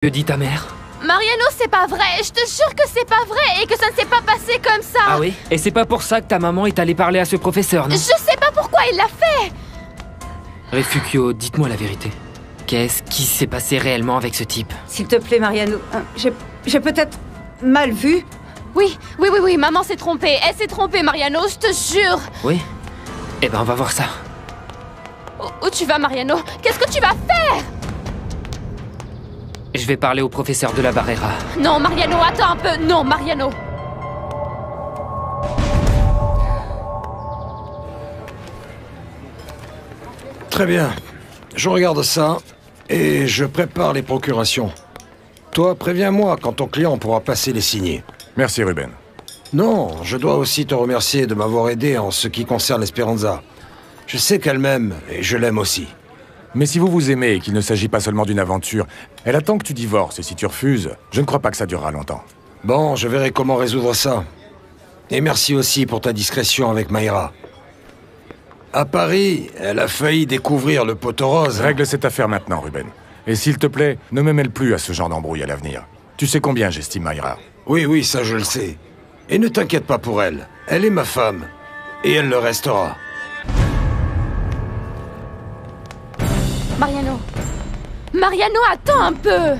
Que dit ta mère? Mariano, c'est pas vrai. Je te jure que c'est pas vrai et que ça ne s'est pas passé comme ça. Ah oui? Et c'est pas pour ça que ta maman est allée parler à ce professeur, non? Je sais pas pourquoi il l'a fait. Refugio, dites-moi la vérité. Qu'est-ce qui s'est passé réellement avec ce type? S'il te plaît, Mariano, j'ai peut-être mal vu. Oui, maman s'est trompée. Elle s'est trompée, Mariano, je te jure. Oui? Eh ben, on va voir ça. Où tu vas, Mariano? Qu'est-ce que tu vas faire? Je vais parler au professeur de la Barrera. Non, Mariano, attends un peu. Non, Mariano. Très bien. Je regarde ça et je prépare les procurations. Toi, préviens-moi quand ton client pourra passer les signer. Merci, Ruben. Non, je dois aussi te remercier de m'avoir aidé en ce qui concerne Esperanza. Je sais qu'elle m'aime et je l'aime aussi. Mais si vous vous aimez et qu'il ne s'agit pas seulement d'une aventure, elle attend que tu divorces et si tu refuses, je ne crois pas que ça durera longtemps. Bon, je verrai comment résoudre ça. Et merci aussi pour ta discrétion avec Mayra. À Paris, elle a failli découvrir le poteau rose. Règle cette affaire maintenant, Ruben. Et s'il te plaît, ne me mêle plus à ce genre d'embrouille à l'avenir. Tu sais combien j'estime Mayra. Oui, ça je le sais. Et ne t'inquiète pas pour elle. Elle est ma femme. Et elle le restera. Mariano, attends un peu.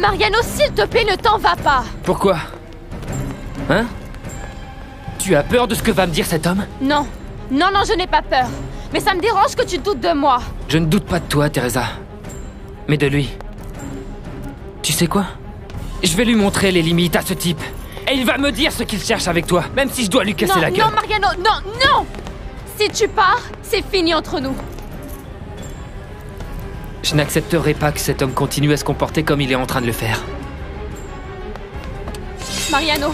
Mariano, s'il te plaît, ne t'en va pas. Pourquoi? Hein? Tu as peur de ce que va me dire cet homme? Non, je n'ai pas peur. Mais ça me dérange que tu doutes de moi. Je ne doute pas de toi, Teresa. Mais de lui. Tu sais quoi? Je vais lui montrer les limites à ce type. Et il va me dire ce qu'il cherche avec toi, même si je dois lui casser la gueule. Non, Mariano, non! Si tu pars, c'est fini entre nous. Je n'accepterai pas que cet homme continue à se comporter comme il est en train de le faire. Mariano,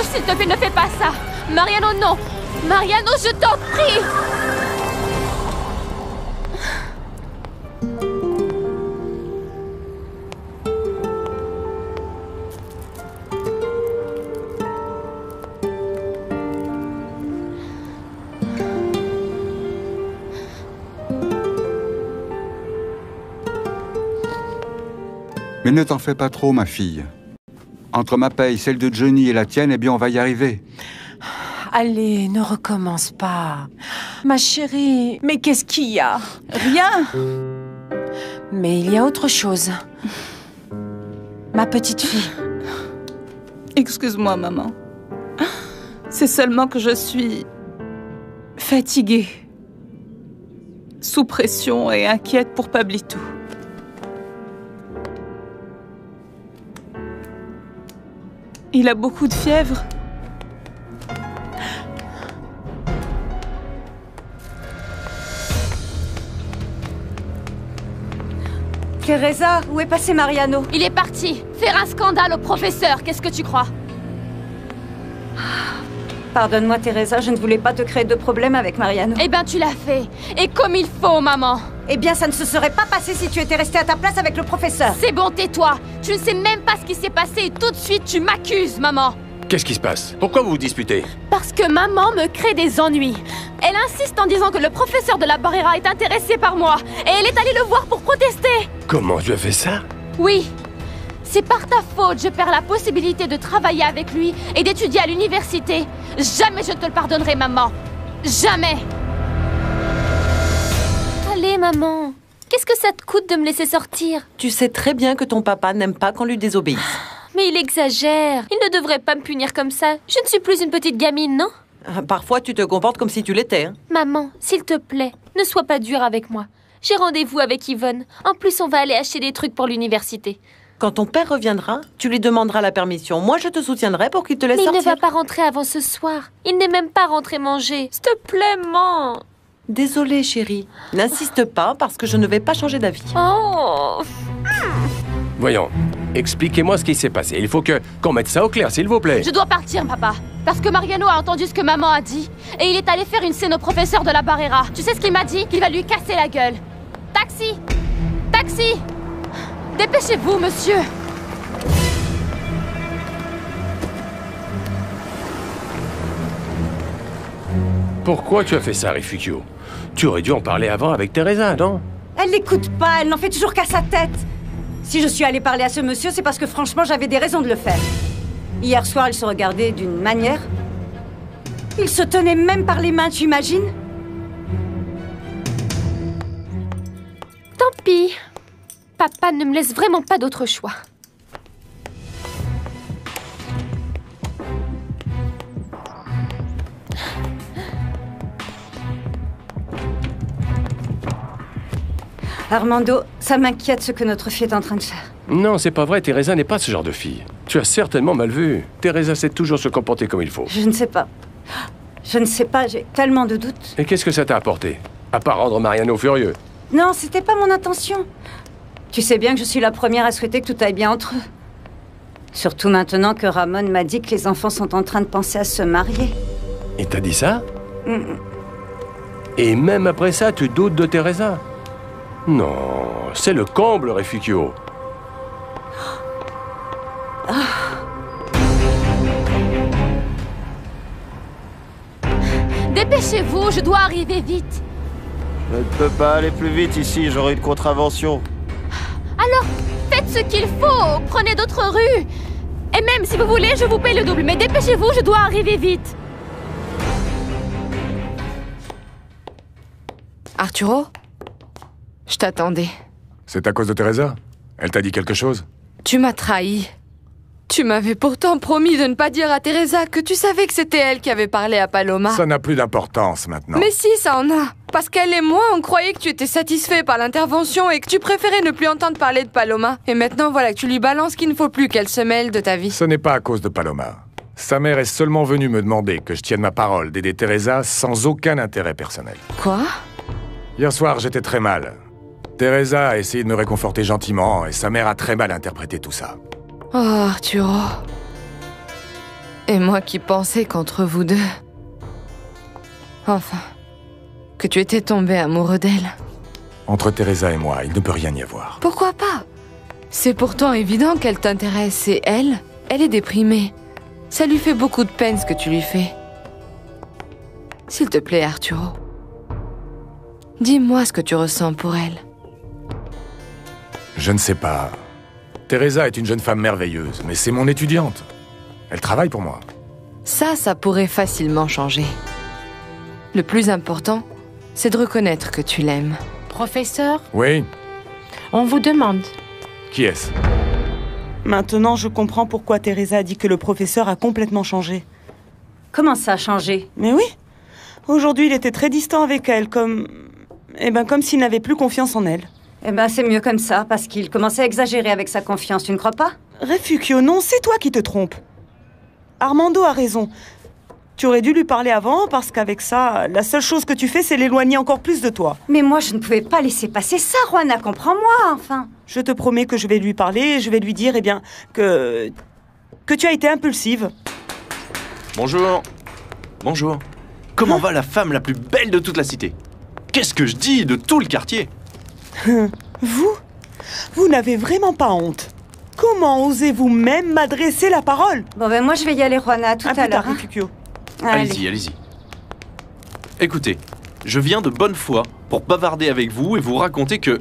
s'il te plaît, ne fais pas ça. Mariano, non. Mariano, je t'en prie. Mais ne t'en fais pas trop, ma fille. Entre ma paye, celle de Johnny et la tienne, eh bien, on va y arriver. Allez, ne recommence pas. Ma chérie, mais qu'est-ce qu'il y a? Rien. Mais il y a autre chose. Ma petite fille. Excuse-moi, maman. C'est seulement que je suis fatiguée, sous pression et inquiète pour Pablito. Il a beaucoup de fièvre. Teresa, où est passé Mariano? Il est parti faire un scandale au professeur, qu'est-ce que tu crois? Pardonne-moi, Teresa, je ne voulais pas te créer de problème avec Mariano. Eh ben, tu l'as fait. Et comme il faut, maman. Eh bien, ça ne se serait pas passé si tu étais restée à ta place avec le professeur. C'est bon, tais-toi. Tu ne sais même pas ce qui s'est passé et tout de suite, tu m'accuses, maman. Qu'est-ce qui se passe? Pourquoi vous vous disputez? Parce que maman me crée des ennuis. Elle insiste en disant que le professeur de la Barrera est intéressé par moi. Et elle est allée le voir pour protester. Comment tu as fait ça? Oui. C'est par ta faute, je perds la possibilité de travailler avec lui et d'étudier à l'université. Jamais je ne te le pardonnerai, maman. Jamais. Allez, maman. Qu'est-ce que ça te coûte de me laisser sortir? Tu sais très bien que ton papa n'aime pas qu'on lui désobéisse. Mais il exagère. Il ne devrait pas me punir comme ça. Je ne suis plus une petite gamine, non? Parfois, tu te comportes comme si tu l'étais. Hein. Maman, s'il te plaît, ne sois pas dure avec moi. J'ai rendez-vous avec Yvonne. En plus, on va aller acheter des trucs pour l'université. Quand ton père reviendra, tu lui demanderas la permission. Moi, je te soutiendrai pour qu'il te laisse Mais sortir. il ne va pas rentrer avant ce soir. Il n'est même pas rentré manger. S'il te plaît, maman. Désolée, chérie. N'insiste pas parce que je ne vais pas changer d'avis. Oh. Voyons, expliquez-moi ce qui s'est passé. Il faut qu'on mette ça au clair, s'il vous plaît. Je dois partir, papa. Parce que Mariano a entendu ce que maman a dit. Et il est allé faire une scène au professeur de la Barrera. Tu sais ce qu'il m'a dit? Qu'il va lui casser la gueule. Taxi! Taxi! Dépêchez-vous, monsieur! Pourquoi tu as fait ça, Refugio? Tu aurais dû en parler avant avec Teresa, non? Elle l'écoute pas, elle n'en fait toujours qu'à sa tête. Si je suis allée parler à ce monsieur, c'est parce que franchement, j'avais des raisons de le faire. Hier soir, il se regardait d'une manière. Il se tenait même par les mains, tu imagines? Tant pis. Papa ne me laisse vraiment pas d'autre choix. Armando, ça m'inquiète ce que notre fille est en train de faire. Non, c'est pas vrai, Teresa n'est pas ce genre de fille. Tu as certainement mal vu. Teresa sait toujours se comporter comme il faut. Je ne sais pas. Je ne sais pas, j'ai tellement de doutes. Et qu'est-ce que ça t'a apporté? À part rendre Mariano furieux? Non, c'était pas mon intention. Tu sais bien que je suis la première à souhaiter que tout aille bien entre eux. Surtout maintenant que Ramon m'a dit que les enfants sont en train de penser à se marier. Il t'a dit ça? Et même après ça, tu doutes de Teresa? Non, c'est le comble, Refugio. Dépêchez-vous, je dois arriver vite. Je ne peux pas aller plus vite ici, j'aurai une contravention. Alors, faites ce qu'il faut, prenez d'autres rues. Et même si vous voulez, je vous paye le double, mais dépêchez-vous, je dois arriver vite. Arturo? Je t'attendais. C'est à cause de Teresa? Elle t'a dit quelque chose? Tu m'as trahi. Tu m'avais pourtant promis de ne pas dire à Teresa que tu savais que c'était elle qui avait parlé à Paloma. Ça n'a plus d'importance maintenant. Mais si, ça en a. Parce qu'elle et moi, on croyait que tu étais satisfait par l'intervention et que tu préférais ne plus entendre parler de Paloma. Et maintenant, voilà que tu lui balances qu'il ne faut plus qu'elle se mêle de ta vie. Ce n'est pas à cause de Paloma. Sa mère est seulement venue me demander que je tienne ma parole d'aider Teresa sans aucun intérêt personnel. Quoi? Hier soir, j'étais très mal. Teresa a essayé de me réconforter gentiment et sa mère a très mal interprété tout ça. Oh, Arturo. Et moi qui pensais qu'entre vous deux... Enfin, que tu étais tombé amoureux d'elle. Entre Teresa et moi, il ne peut rien y avoir. Pourquoi pas? C'est pourtant évident qu'elle t'intéresse et elle est déprimée. Ça lui fait beaucoup de peine ce que tu lui fais. S'il te plaît, Arturo. Dis-moi ce que tu ressens pour elle. Je ne sais pas. Teresa est une jeune femme merveilleuse, mais c'est mon étudiante. Elle travaille pour moi. Ça pourrait facilement changer. Le plus important, c'est de reconnaître que tu l'aimes. Professeur, Oui? on vous demande. Qui est-ce? Maintenant, je comprends pourquoi Teresa a dit que le professeur a complètement changé. Comment ça a changé? Mais oui. Aujourd'hui, il était très distant avec elle, comme s'il n'avait plus confiance en elle. Eh ben, c'est mieux comme ça, parce qu'il commençait à exagérer avec sa confiance, tu ne crois pas? Refugio, non, c'est toi qui te trompes. Armando a raison. Tu aurais dû lui parler avant, parce qu'avec ça, la seule chose que tu fais, c'est l'éloigner encore plus de toi. Mais moi, je ne pouvais pas laisser passer ça, Juana, comprends-moi, enfin. Je te promets que je vais lui parler et je vais lui dire, que tu as été impulsive. Bonjour. Bonjour. Comment va la femme la plus belle de toute la cité? Qu'est-ce que je dis de tout le quartier? Vous n'avez vraiment pas honte. Comment osez-vous même m'adresser la parole? Bon ben moi je vais y aller, Juana, à tout à l'heure. Allez-y, allez-y. Écoutez, je viens de bonne foi pour bavarder avec vous et vous raconter que...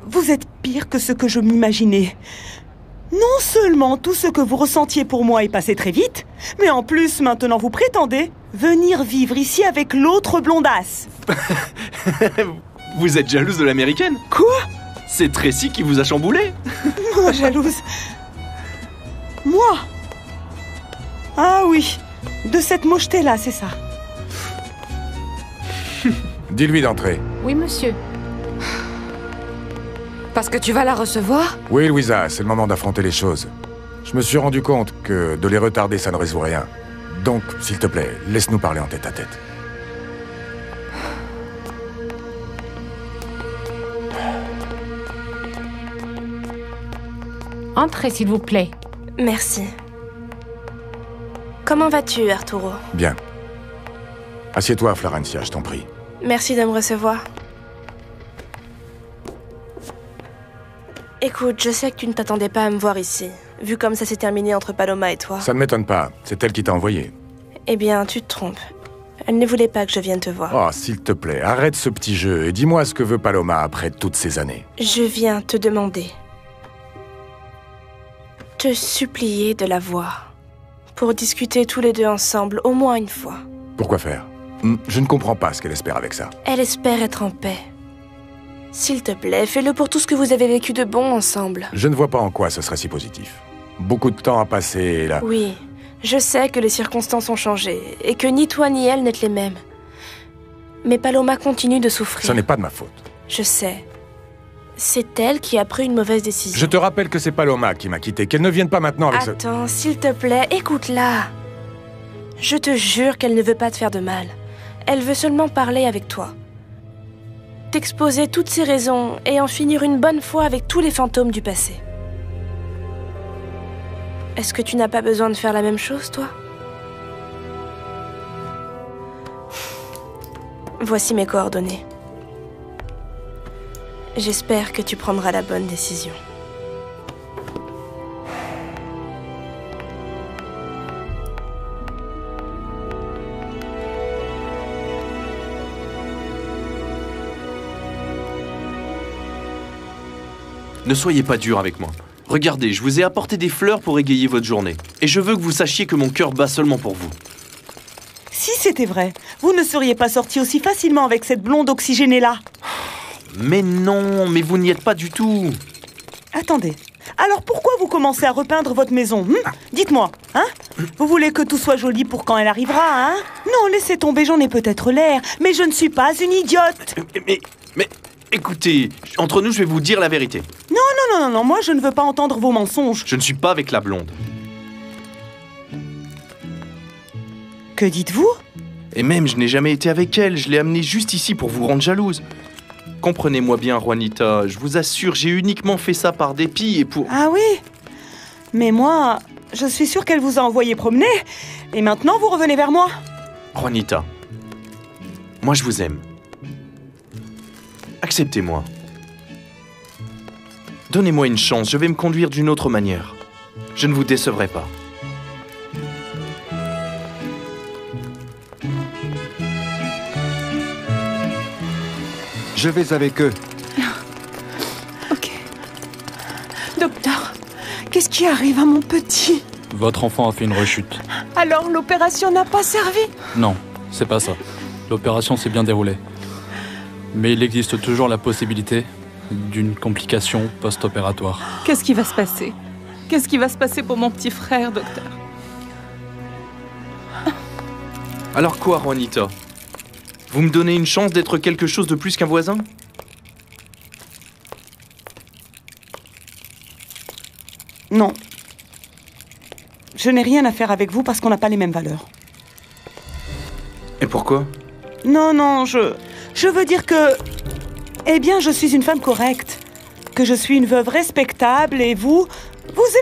Vous êtes pire que ce que je m'imaginais. Non seulement tout ce que vous ressentiez pour moi est passé très vite, mais en plus maintenant vous prétendez venir vivre ici avec l'autre blondasse. Vous êtes jalouse de l'américaine? Quoi? C'est Tracy qui vous a chamboulé? Moi, jalouse? Moi? Ah oui, de cette mocheté-là, c'est ça. Dis-lui d'entrer. Oui, monsieur. Parce que tu vas la recevoir? Oui, Louisa, c'est le moment d'affronter les choses. Je me suis rendu compte que de les retarder, ça ne résout rien. Donc, s'il te plaît, laisse-nous parler en tête-à-tête. Entrez, s'il vous plaît. Merci. Comment vas-tu, Arturo? Bien. Assieds-toi, Florencia, je t'en prie. Merci de me recevoir. Écoute, je sais que tu ne t'attendais pas à me voir ici, vu comme ça s'est terminé entre Paloma et toi. Ça ne m'étonne pas, c'est elle qui t'a envoyé. Eh bien, tu te trompes. Elle ne voulait pas que je vienne te voir. Oh, s'il te plaît, arrête ce petit jeu et dis-moi ce que veut Paloma après toutes ces années. Je viens te demander. Te supplier de la voir. Pour discuter tous les deux ensemble, au moins une fois. Pourquoi faire? Je ne comprends pas ce qu'elle espère avec ça. Elle espère être en paix. S'il te plaît, fais-le pour tout ce que vous avez vécu de bon ensemble. Je ne vois pas en quoi ce serait si positif. Beaucoup de temps a passé et là... Oui, je sais que les circonstances ont changé et que ni toi ni elle n'êtes les mêmes. Mais Paloma continue de souffrir. Ce n'est pas de ma faute. Je sais. C'est elle qui a pris une mauvaise décision. Je te rappelle que c'est Paloma qui m'a quitté, qu'elle ne vienne pas maintenant avec ce... Attends, s'il te plaît, écoute-la. Je te jure qu'elle ne veut pas te faire de mal. Elle veut seulement parler avec toi. T'exposer toutes ses raisons et en finir une bonne fois avec tous les fantômes du passé. Est-ce que tu n'as pas besoin de faire la même chose, toi? Voici mes coordonnées. J'espère que tu prendras la bonne décision. Ne soyez pas dur avec moi. Regardez, je vous ai apporté des fleurs pour égayer votre journée. Et je veux que vous sachiez que mon cœur bat seulement pour vous. Si c'était vrai, vous ne seriez pas sorti aussi facilement avec cette blonde oxygénée-là. Mais non, mais vous n'y êtes pas du tout. Attendez, alors pourquoi vous commencez à repeindre votre maison? Dites-moi, hein? Vous voulez que tout soit joli pour quand elle arrivera, hein? Non, laissez tomber, j'en ai peut-être l'air, mais je ne suis pas une idiote. Mais, écoutez, entre nous, je vais vous dire la vérité. Non, moi je ne veux pas entendre vos mensonges. Je ne suis pas avec la blonde. Que dites-vous? Et même, je n'ai jamais été avec elle, je l'ai amenée juste ici pour vous rendre jalouse. Comprenez-moi bien, Juanita, je vous assure, j'ai uniquement fait ça par dépit et pour... Ah oui? Mais moi, je suis sûre qu'elle vous a envoyé promener, et maintenant vous revenez vers moi. Juanita, moi je vous aime. Acceptez-moi. Donnez-moi une chance, je vais me conduire d'une autre manière. Je ne vous décevrai pas. Je vais avec eux. Ok. Docteur, qu'est-ce qui arrive à mon petit? Votre enfant a fait une rechute. Alors l'opération n'a pas servi? Non, c'est pas ça. L'opération s'est bien déroulée. Mais il existe toujours la possibilité d'une complication post-opératoire. Qu'est-ce qui va se passer? Qu'est-ce qui va se passer pour mon petit frère, docteur? Alors quoi, Juanita? Vous me donnez une chance d'être quelque chose de plus qu'un voisin? Non. Je n'ai rien à faire avec vous parce qu'on n'a pas les mêmes valeurs. Et pourquoi? Non, je veux dire que... Eh bien, je suis une femme correcte. Que je suis une veuve respectable et vous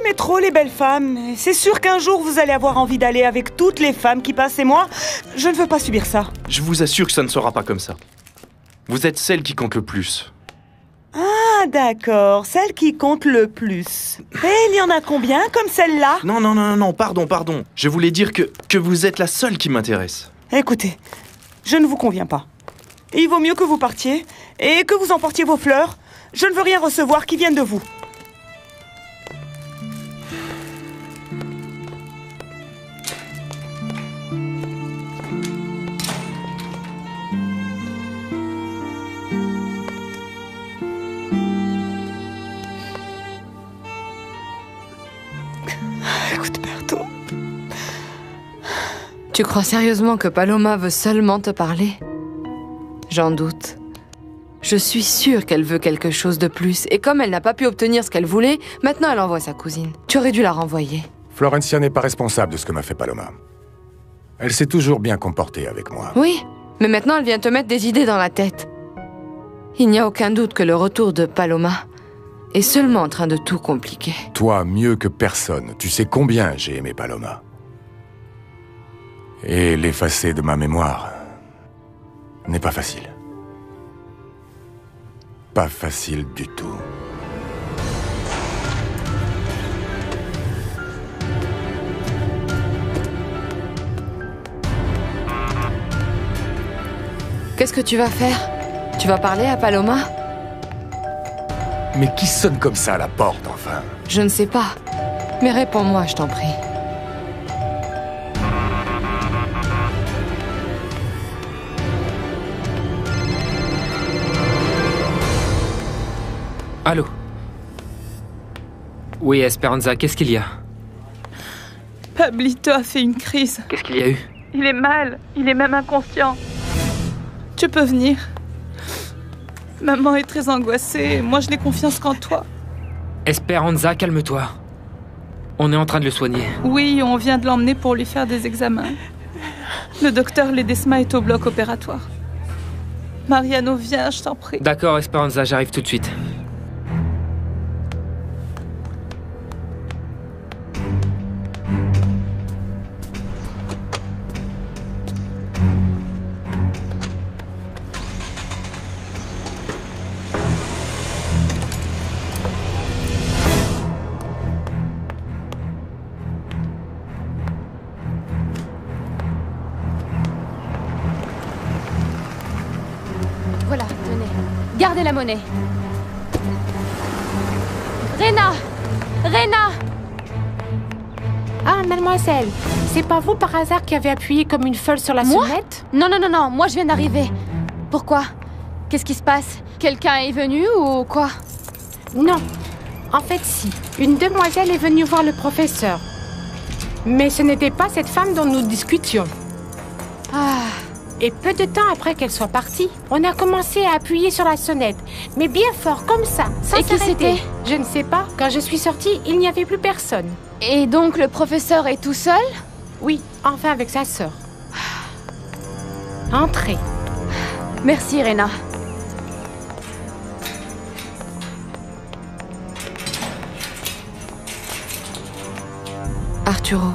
aimez trop les belles femmes. Et c'est sûr qu'un jour, vous allez avoir envie d'aller avec toutes les femmes qui passent et moi, je ne veux pas subir ça. Je vous assure que ça ne sera pas comme ça. Vous êtes celle qui compte le plus. Ah, d'accord, celle qui compte le plus. Et il y en a combien comme celle-là? Non, pardon. Je voulais dire que vous êtes la seule qui m'intéresse. Écoutez, je ne vous conviens pas. Il vaut mieux que vous partiez et que vous emportiez vos fleurs. Je ne veux rien recevoir qui vienne de vous. Écoute, Berthaud. Tu crois sérieusement que Paloma veut seulement te parler? J'en doute. Je suis sûre qu'elle veut quelque chose de plus, et comme elle n'a pas pu obtenir ce qu'elle voulait, maintenant elle envoie sa cousine. Tu aurais dû la renvoyer. Florencia n'est pas responsable de ce que m'a fait Paloma. Elle s'est toujours bien comportée avec moi. Oui, mais maintenant elle vient te mettre des idées dans la tête. Il n'y a aucun doute que le retour de Paloma est seulement en train de tout compliquer. Toi, mieux que personne, tu sais combien j'ai aimé Paloma. Et l'effacer de ma mémoire n'est pas facile. Pas facile du tout. Qu'est-ce que tu vas faire? Tu vas parler à Paloma? Mais qui sonne comme ça à la porte, enfin? Je ne sais pas. Mais réponds-moi, je t'en prie. Allô? Oui, Esperanza, qu'est-ce qu'il y a? Pablito a fait une crise. Qu'est-ce qu'il y a eu? Il est mal, il est même inconscient. Tu peux venir. Maman est très angoissée, moi je n'ai confiance qu'en toi. Esperanza, calme-toi. On est en train de le soigner. Oui, on vient de l'emmener pour lui faire des examens. Le docteur Ledesma est au bloc opératoire. Mariano, viens, je t'en prie. D'accord, Esperanza, j'arrive tout de suite. Voilà, tenez. Gardez la monnaie. Rena! Rena! Ah, mademoiselle, c'est pas vous par hasard qui avez appuyé comme une folle sur la sonnette? Non, non, non, non, moi je viens d'arriver. Pourquoi? Qu'est-ce qui se passe? Quelqu'un est venu ou quoi? Non. En fait, si. Une demoiselle est venue voir le professeur. Mais ce n'était pas cette femme dont nous discutions. Ah. Et peu de temps après qu'elle soit partie, on a commencé à appuyer sur la sonnette. Mais bien fort, comme ça, sans Et qui s'arrêter. c'était? Je ne sais pas. Quand je suis sortie, il n'y avait plus personne. Et donc le professeur est tout seul? Oui, enfin avec sa sœur. Entrez. Merci, Rena. Arturo,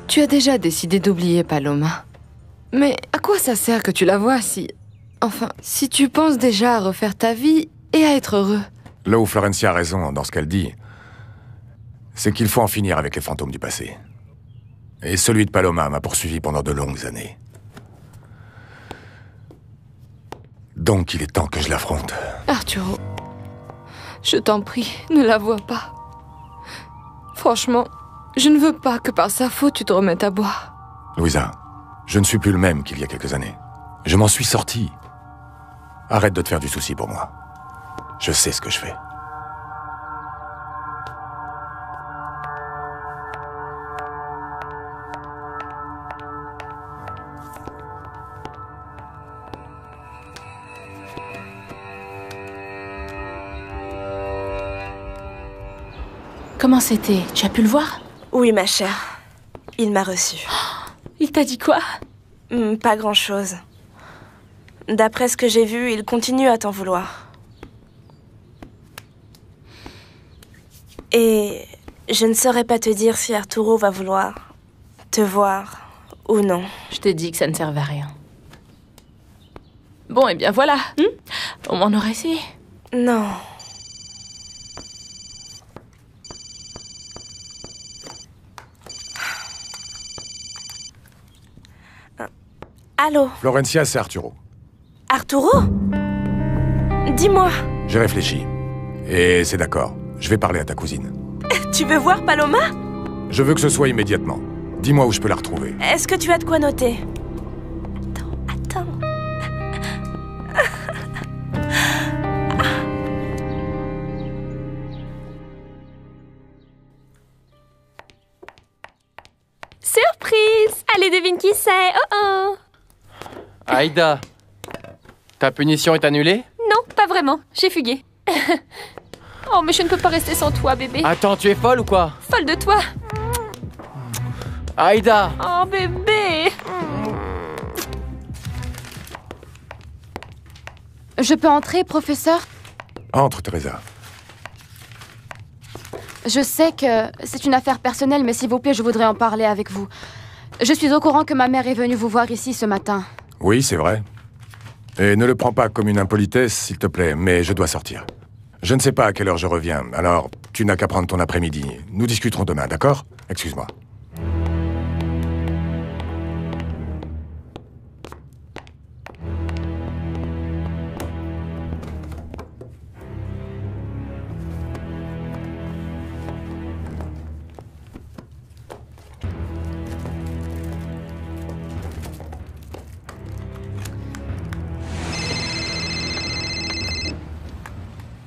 tu as déjà décidé d'oublier Paloma. Mais à quoi ça sert que tu la vois si... Enfin, si tu penses déjà à refaire ta vie et à être heureux? Là où Florencia a raison dans ce qu'elle dit, c'est qu'il faut en finir avec les fantômes du passé. Et celui de Paloma m'a poursuivi pendant de longues années. Donc il est temps que je l'affronte. Arturo, je t'en prie, ne la vois pas. Franchement, je ne veux pas que par sa faute tu te remettes à boire. Louisa, je ne suis plus le même qu'il y a quelques années. Je m'en suis sorti. Arrête de te faire du souci pour moi. Je sais ce que je fais. Comment c'était? Tu as pu le voir? Oui, ma chère. Il m'a reçue. Il t'a dit quoi? Pas grand-chose. D'après ce que j'ai vu, il continue à t'en vouloir. Et je ne saurais pas te dire si Arturo va vouloir te voir ou non. Je t'ai dit que ça ne servait à rien. Bon, et bien voilà. On m'en aurait essayé. Non. Allô? Florencia, c'est Arturo. Arturo? Dis-moi. J'ai réfléchi. Et c'est d'accord. Je vais parler à ta cousine. Tu veux voir Paloma? Je veux que ce soit immédiatement. Dis-moi où je peux la retrouver. Est-ce que tu as de quoi noter? Attends. Surprise! Allez, devine qui c'est. Oh oh! Aïda, ta punition est annulée? Non, pas vraiment. J'ai fugué. Oh, mais je ne peux pas rester sans toi, bébé. Attends, tu es folle ou quoi? Folle de toi. Aïda! Oh, bébé. Je peux entrer, professeur? Entre, Teresa. Je sais que c'est une affaire personnelle, mais s'il vous plaît, je voudrais en parler avec vous. Je suis au courant que ma mère est venue vous voir ici ce matin. Oui, c'est vrai. Et ne le prends pas comme une impolitesse, s'il te plaît, mais je dois sortir. Je ne sais pas à quelle heure je reviens, alors tu n'as qu'à prendre ton après-midi. Nous discuterons demain, d'accord? Excuse-moi.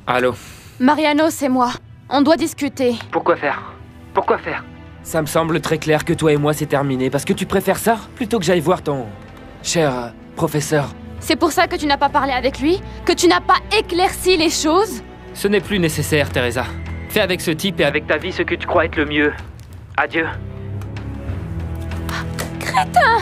Allô? Mariano, c'est moi. On doit discuter. Pourquoi faire? Pourquoi faire? Ça me semble très clair que toi et moi c'est terminé, parce que tu préfères ça plutôt que j'aille voir ton... cher professeur. C'est pour ça que tu n'as pas parlé avec lui? Que tu n'as pas éclairci les choses? Ce n'est plus nécessaire, Teresa. Fais avec ce type et avec ta vie ce que tu crois être le mieux. Adieu. Crétin!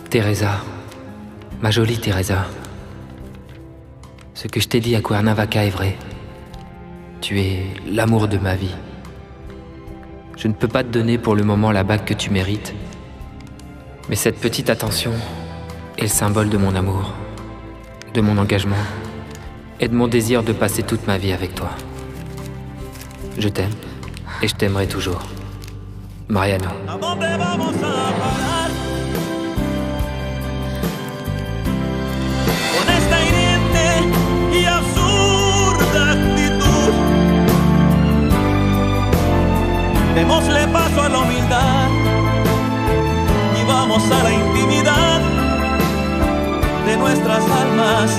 Teresa, ma jolie Teresa, ce que je t'ai dit à Cuernavaca est vrai. Tu es l'amour de ma vie. Je ne peux pas te donner pour le moment la bague que tu mérites, mais cette petite attention est le symbole de mon amour, de mon engagement et de mon désir de passer toute ma vie avec toi. Je t'aime et je t'aimerai toujours. Mariano. Y absurda actitud, démosle paso a la humildad y vamos a la intimidad de nuestras almas